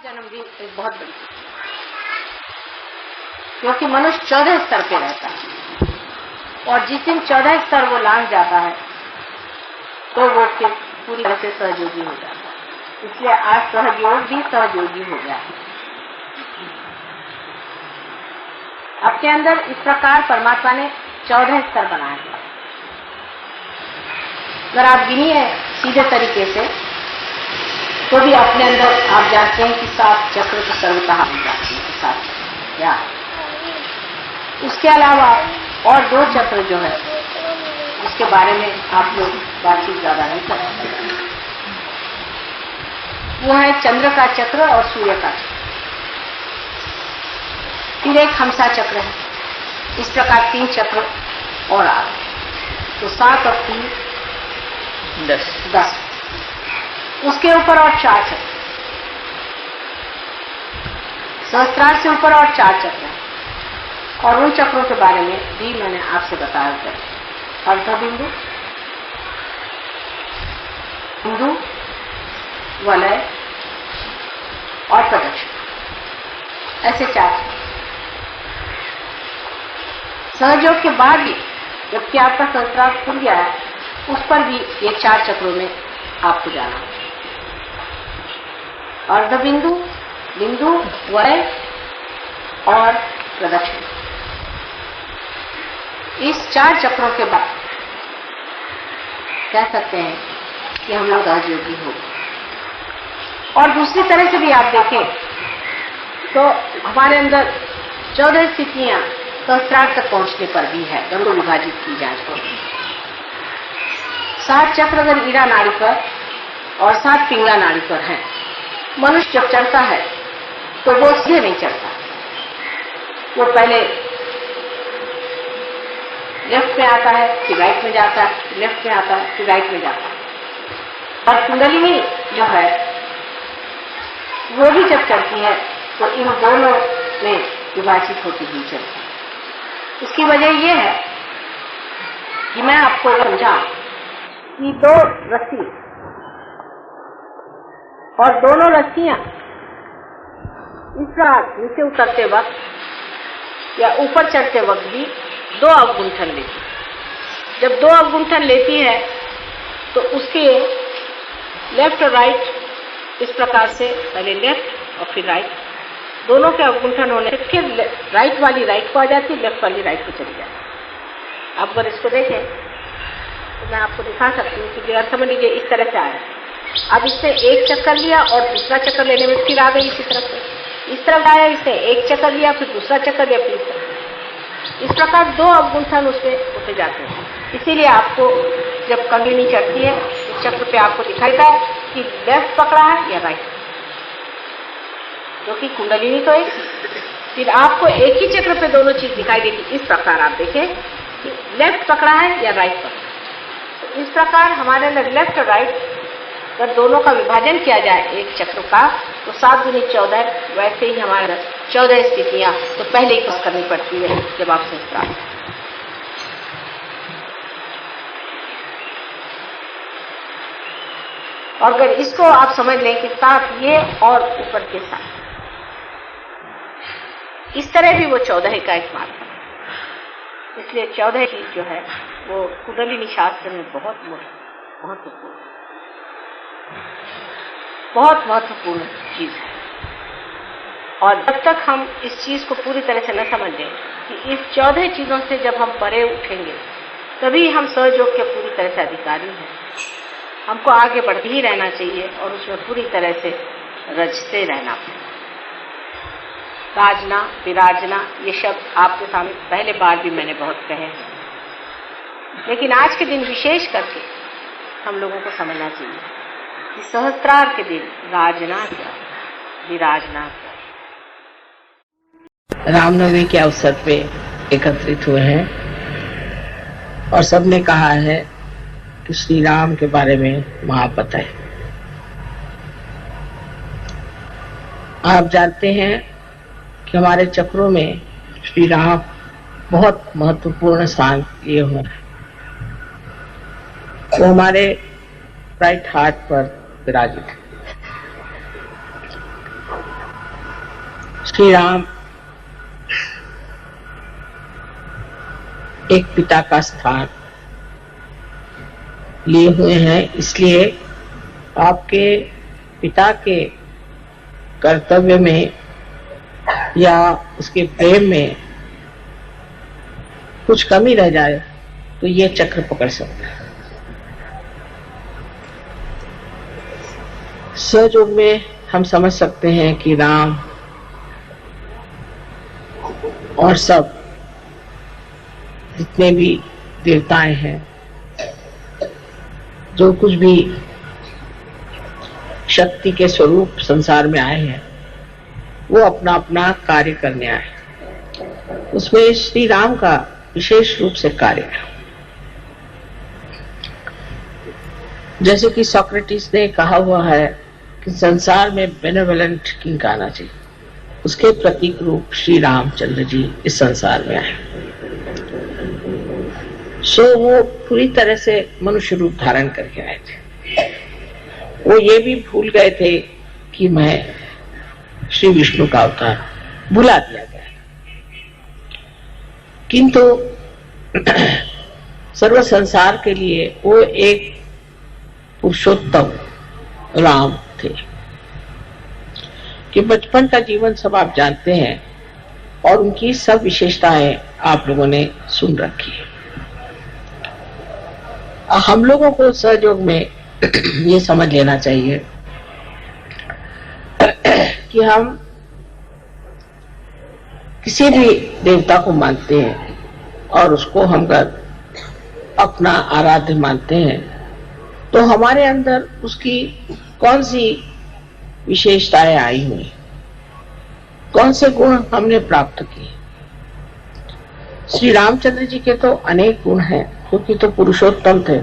जन्म भी एक बहुत बड़ी, क्योंकि मनुष्य 14 स्तर पे रहता है और जिस दिन 14 स्तर वो लांघ जाता है तो वो फिर पूरी तरह से सहयोगी हो जाता है। इसलिए आज सहयोग भी सहयोगी हो गया है। आपके अंदर इस प्रकार परमात्मा ने 14 स्तर बनाए हैं। अगर आप गिनिए सीधे तरीके से तो भी अपने अंदर आप जानते हैं कि 7 चक्र की सर्वतः मिल जाती है। 7 क्या उसके अलावा और 2 चक्र जो है उसके बारे में आप लोग बातचीत ज्यादा नहीं कर सकते। वो है चंद्र का चक्र और सूर्य का चक्र। फिर एक हमसा चक्र है। इस प्रकार 3 चक्र और आ गए तो 7 और 3 10। उसके ऊपर और 4 चक्र, सहस्त्रार से ऊपर और 4 चक्र हैं। और उन चक्रों के बारे में भी मैंने आपसे बताया था। अर्ध बिंदु, बिंदु, वलय और प्रदक्षिण, ऐसे 4 चक्र। सहयोग के बाद भी जबकि आपका सहस्त्रार खुल गया है उस पर भी ये 4 चक्रों में आपको जाना है। अर्ध बिंदु, बिंदु, वलय और प्रदक्षिण, इस 4 चक्रों के बाद कह सकते हैं कि हम लोग राजयोगी हो। और दूसरी तरह से भी आप देखें तो हमारे अंदर 14 स्थितियां सहस्त्रार तक पहुंचने पर भी है। दोनों विभाजित की जाए तो 7 चक्र अगर ईड़ा नाड़ी पर और 7 पिंगला नाड़ी पर है। मनुष्य जब चढ़ता है तो वो सीधे नहीं चढ़ता, वो पहले लेफ्ट में आता है, फिर राइट में जाता है, फिर लेफ्ट में आता है, फिर राइट में जाता है। और कुंडलिनी जो है वो भी जब चढ़ती है तो इन दोनों में विभाजित होती हुई चलती है। इसकी वजह यह है कि मैं आपको समझा कि 2 रस्सी और दोनों रस्सियां इस तरह नीचे उतरते वक्त या ऊपर चढ़ते वक्त भी 2 अवगुंठन लेती है। जब 2 अवगुंठन लेती है तो उसके लेफ्ट और राइट इस प्रकार से पहले लेफ्ट और फिर राइट, दोनों के अवगुंठन होने से फिर राइट वाली राइट को आ जाती है, लेफ्ट वाली राइट को चली जाती है। आप अगर इसको देखें तो मैं आपको दिखा सकती हूँ कि अगर समझ लीजिए इस तरह से आया, अब इसने एक चक्कर लिया और दूसरा चक्कर लेने में फिर आ गई इसी तरफ से। इस तरफ आया, इसने एक चक्कर लिया, फिर दूसरा चक्कर लिया, फिर इस प्रकार 2 अवगुंठन उसमें होते जाते हैं। इसीलिए आपको जब कुंडलिनी चढ़ती है तो चक्र पे आपको दिखाई देता है कि लेफ्ट पकड़ा है या राइट, क्योंकि कुंडलिनी तो एक, फिर आपको एक ही चक्र पे दोनों चीज दिखाई देती। इस प्रकार आप देखें कि लेफ्ट पकड़ा है या राइट पकड़ा। तो इस प्रकार हमारे अंदर लेफ्ट और राइट अगर दोनों का विभाजन किया जाए एक चक्र का तो 7 दूनी 14, वैसे ही हमारे 14 स्थितियां तो पहले ही पास करनी पड़ती है जब आप सहस्त्रार। और अगर इसको आप समझ लें कि 7 ये और ऊपर के 7, इस तरह भी वो 14 का एक मार्ग है। इसलिए 14 चीज जो है वो कुंडलिनी शास्त्र में बहुत महत्वपूर्ण चीज है। और जब तक हम इस चीज को पूरी तरह से न समझें कि इस 14 चीजों से जब हम परे उठेंगे तभी हम सहयोग के पूरी तरह से अधिकारी हैं। हमको आगे बढ़ते ही रहना चाहिए और उसमें पूरी तरह से रचते रहना। राजना, विराजना, ये शब्द आपके सामने पहले बार भी मैंने बहुत कहे हैं, लेकिन आज के दिन विशेष करके हम लोगों को समझना चाहिए कि सहस्त्रार के दिन राजना क्या, विराजना क्या। रामनवमी के अवसर पे एकत्रित हुए हैं और सबने कहा है कि श्री राम के बारे में महापत है। आप जानते हैं कि हमारे चक्रों में श्री राम बहुत महत्वपूर्ण स्थान लिए हुए हैं। वो हमारे राइट हार्ट पर विराजित है। श्री राम एक पिता का स्थान लिए हुए हैं, इसलिए आपके पिता के कर्तव्य में या उसके प्रेम में कुछ कमी रह जाए तो ये चक्र पकड़ सकता है। सहयोग में हम समझ सकते हैं कि राम और सब जितने भी देवताएं हैं, जो कुछ भी शक्ति के स्वरूप संसार में आए हैं, वो अपना अपना कार्य करने आए। उसमें श्री राम का विशेष रूप से कार्य है। जैसे कि सोक्रेटिस ने कहा हुआ है कि संसार में बेनेवलेंट किंग आना चाहिए, उसके प्रतीक रूप श्री रामचंद्र जी इस संसार में आए। सो वो पूरी तरह से मनुष्य रूप धारण करके आए थे। वो ये भी भूल गए थे कि मैं श्री विष्णु का अवतार, भुला दिया गया। किंतु सर्व संसार के लिए वो एक पुरुषोत्तम राम थे कि बचपन का जीवन सब आप जानते हैं और उनकी सब विशेषताएं आप लोगों ने सुन रखी है। हम लोगों को सहयोग में ये समझ लेना चाहिए कि हम किसी भी देवता को मानते हैं और उसको हम अपना आराध्य मानते हैं, तो हमारे अंदर उसकी कौन सी विशेषताएं आई हुई, कौन से गुण हमने प्राप्त किए। श्री रामचंद्र जी के तो अनेक गुण हैं, क्योंकि तो पुरुषोत्तम थे।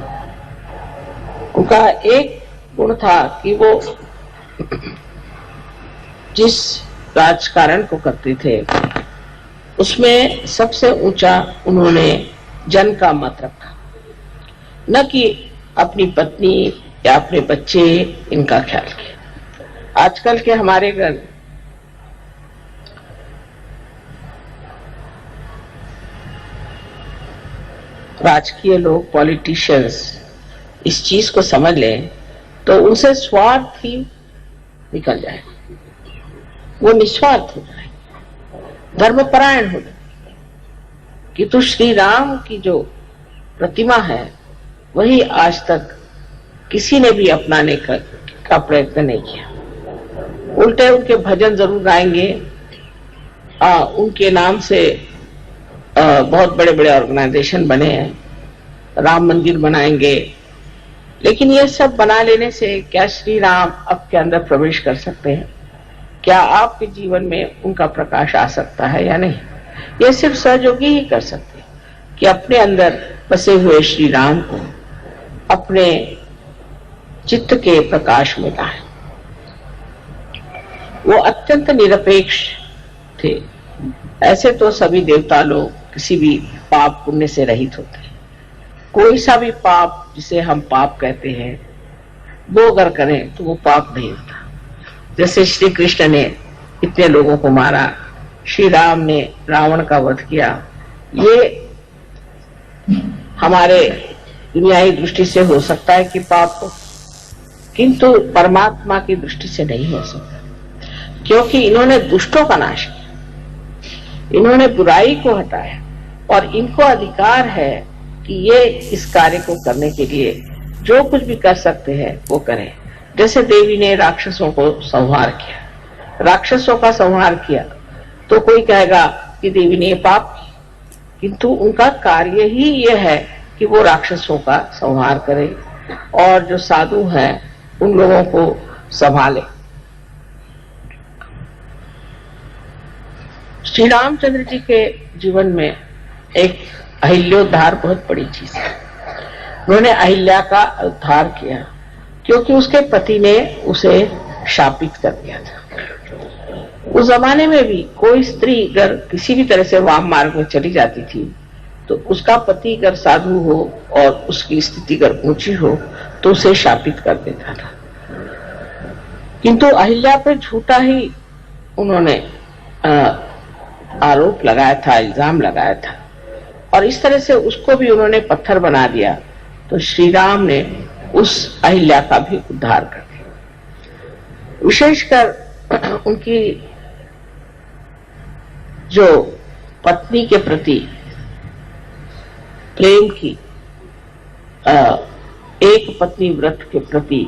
उनका एक गुण था कि वो जिस राजकारण को करते थे उसमें सबसे ऊंचा उन्होंने जन का मत रखा, न कि अपनी पत्नी या अपने बच्चे इनका ख्याल किया। आजकल के हमारे घर राजकीय लोग, पॉलिटिशियंस इस चीज को समझ लें तो उनसे स्वार्थ ही निकल जाए, वो निस्वार्थ हो जाए, धर्मपरायण हो जाए। कि तो श्री राम की जो प्रतिमा है वही आज तक किसी ने भी अपनाने का प्रयत्न नहीं किया। उल्टे उनके भजन जरूर गाएंगे, उनके नाम से बहुत बड़े बड़े ऑर्गेनाइजेशन बने हैं, राम मंदिर बनाएंगे, लेकिन ये सब बना लेने से क्या श्री राम आपके अंदर प्रवेश कर सकते हैं? क्या आपके जीवन में उनका प्रकाश आ सकता है या नहीं? यह सिर्फ सहयोगी ही कर सकते हैं कि अपने अंदर बसे हुए श्री राम को अपने चित्त के प्रकाश में लाएं। वो अत्यंत निरपेक्ष थे। ऐसे तो सभी देवता लोग किसी भी पाप पुण्य से रहित होते हैं। कोई सा भी पाप जिसे हम पाप कहते हैं वो अगर करें तो वो पाप नहीं होता। जैसे श्री कृष्ण ने इतने लोगों को मारा, श्री राम ने रावण का वध किया, ये हमारे दुनियाई दृष्टि से हो सकता है कि पाप हो, किंतु परमात्मा की दृष्टि से नहीं हो सकता, क्योंकि इन्होंने दुष्टों का नाश किया, इन्होंने बुराई को हटाया और इनको अधिकार है कि ये इस कार्य को करने के लिए जो कुछ भी कर सकते हैं वो करें। जैसे देवी ने राक्षसों को संहार किया, राक्षसों का संहार किया, तो कोई कहेगा कि देवी ने ये पाप किया, किंतु उनका कार्य ही ये है कि वो राक्षसों का संहार करे और जो साधु हैं उन लोगों को संभाले। श्री रामचंद्र जी के जीवन में एक अहिल्योद्धार बहुत बड़ी चीज है। उन्होंने अहिल्या का उद्धार किया क्योंकि उसके पति ने उसे शापित कर दिया था। उस जमाने में भी कोई स्त्री अगर किसी भी तरह से वाम मार्ग में चली जाती थी तो उसका पति अगर साधु हो और उसकी स्थिति अगर ऊंची हो तो उसे शापित कर देता था। किंतु अहिल्या पे झूठा ही उन्होंने आरोप लगाया था, इल्जाम लगाया था, और इस तरह से उसको भी उन्होंने पत्थर बना दिया। तो श्री राम ने उस अहिल्या का भी उद्धार कर दिया। विशेषकर उनकी जो पत्नी के प्रति प्रेम की, एक पत्नी व्रत के प्रति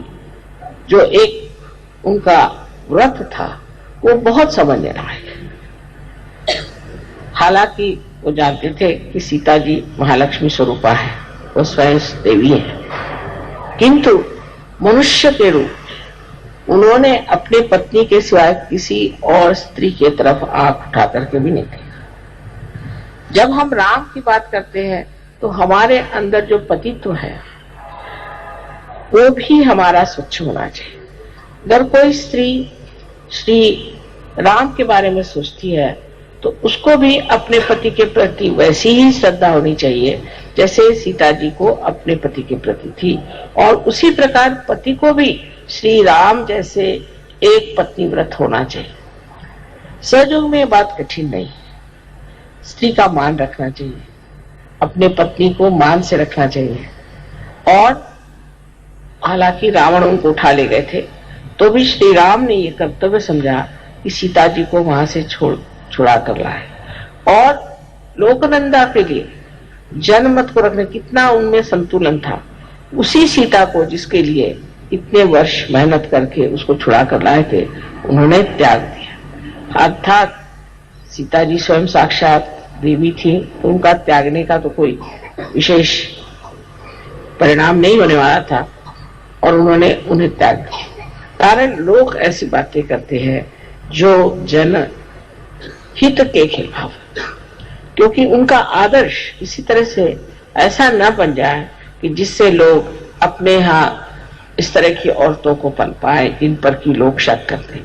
जो एक उनका व्रत था, वो बहुत समझने लायक। हालांकि वो जानते थे कि सीता जी महालक्ष्मी स्वरूपा है, वो स्वयं देवी है, किंतु मनुष्य के रूप उन्होंने अपने पत्नी के सिवाय किसी और स्त्री के तरफ आंख उठा करके भी नहीं देखा। जब हम राम की बात करते हैं तो हमारे अंदर जो पतित्व है वो भी हमारा स्वच्छ होना चाहिए। अगर कोई स्त्री श्री राम के बारे में सोचती है तो उसको भी अपने पति के प्रति वैसी ही श्रद्धा होनी चाहिए जैसे सीता जी को अपने पति के प्रति थी, और उसी प्रकार पति को भी श्री राम जैसे एक पत्नी व्रत होना चाहिए। सहयोग में बात कठिन नहीं, स्त्री का मान रखना चाहिए, अपने पत्नी को मान से रखना चाहिए। और हालांकि रावण उनको उठा ले गए थे तो भी श्री राम ने ये कर्तव्य समझा कि सीता जी को वहां से छुड़ा कर लाए, और लोकनंदा के लिए जनमत को रखने कितना उनमें संतुलन था। उसी सीता को जिसके लिए इतने वर्ष मेहनत करके उसको छुड़ा कर लाए थे, उन्होंने त्याग दिया। अर्थात सीता जी स्वयं साक्षात देवी थी, तो उनका त्यागने का तो कोई विशेष परिणाम नहीं होने वाला था, और उन्होंने उन्हें त्याग दिया। कारण लोग ऐसी बातें करते हैं जो जन हित के खिलाफ, क्योंकि उनका आदर्श इसी तरह से ऐसा न बन जाए कि जिससे लोग अपने यहाँ इस तरह की औरतों को पन पाए जिन पर की लोग शक करते।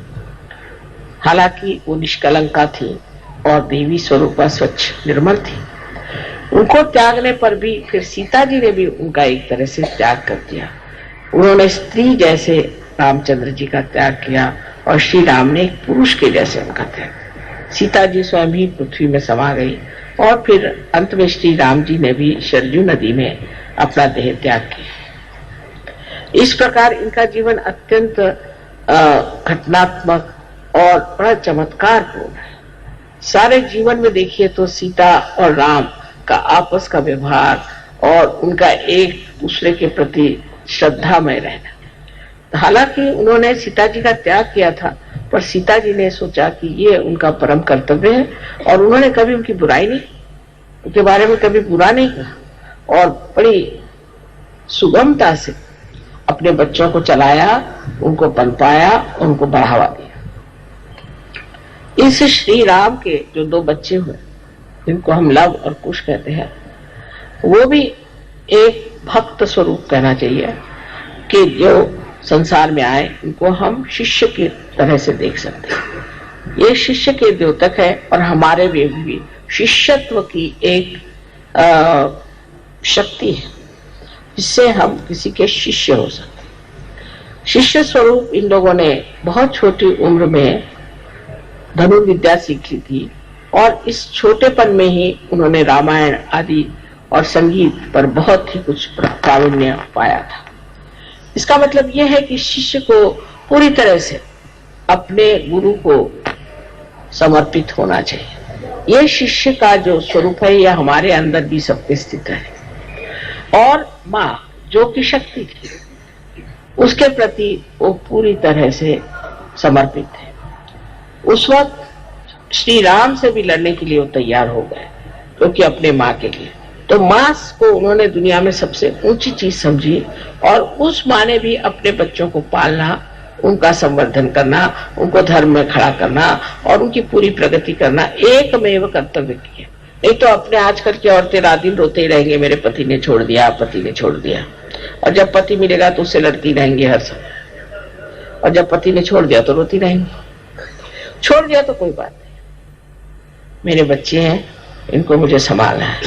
हालांकि वो निष्कलंका थी और देवी स्वरूपा स्वच्छ निर्मल थी। उनको त्यागने पर भी फिर सीता जी ने भी उनका एक तरह से त्याग कर दिया। उन्होंने स्त्री जैसे रामचंद्र जी का त्याग किया और श्री राम ने एक पुरुष के जैसे उनका त्याग। सीता जी स्वयं ही पृथ्वी में समा गई, और फिर अंत में श्री राम जी ने भी सरजू नदी में अपना देह त्याग किया। इस प्रकार इनका जीवन अत्यंत घटनात्मक और बड़ा चमत्कारपूर्ण है। सारे जीवन में देखिए तो सीता और राम का आपस का व्यवहार और उनका एक दूसरे के प्रति श्रद्धामय रहना। हालांकि उन्होंने सीता जी का त्याग किया था, पर सीता जी ने सोचा कि ये उनका परम कर्तव्य है, और उन्होंने कभी उनकी बुराई नहीं, उनके बारे में कभी बुरा नहीं कहा, और बड़ी सुगमता से अपने बच्चों को चलाया, उनको पनपाया, उनको बढ़ावा दिया। इस श्री राम के जो दो बच्चे हुए जिनको हम लव और कुश कहते हैं, वो भी एक भक्त स्वरूप कहना चाहिए कि जो संसार में आए उनको हम शिष्य की तरह से देख सकते हैं। ये शिष्य के द्योतक है, और हमारे भी शिष्यत्व की एक शक्ति है जिससे हम किसी के शिष्य हो सकते हैं। शिष्य स्वरूप इन लोगों ने बहुत छोटी उम्र में धनुर्विद्या सीख ली थी, और इस छोटेपन में ही उन्होंने रामायण आदि और संगीत पर बहुत ही कुछ प्रावीण्य पाया था। इसका मतलब यह है कि शिष्य को पूरी तरह से अपने गुरु को समर्पित होना चाहिए। यह शिष्य का जो स्वरूप है यह हमारे अंदर भी सबके स्थित है। और माँ जो कि शक्ति थी, उसके प्रति वो पूरी तरह से समर्पित है। उस वक्त श्री राम से भी लड़ने के लिए वो तैयार हो गए, क्योंकि अपने माँ के लिए। तो माँ को उन्होंने दुनिया में सबसे ऊंची चीज समझी, और उस माँ ने भी अपने बच्चों को पालना, उनका संवर्धन करना, उनको धर्म में खड़ा करना और उनकी पूरी प्रगति करना एकमेव कर्तव्य किया। नहीं तो अपने आजकल की औरतें रात दिन रोते ही रहेंगे, मेरे पति ने छोड़ दिया, पति ने छोड़ दिया, और जब पति मिलेगा तो उससे लड़ती रहेंगी हर समय, और जब पति ने छोड़ दिया तो रोती रहेंगी। छोड़ दिया तो कोई बात नहीं, मेरे बच्चे हैं, इनको मुझे संभालना है।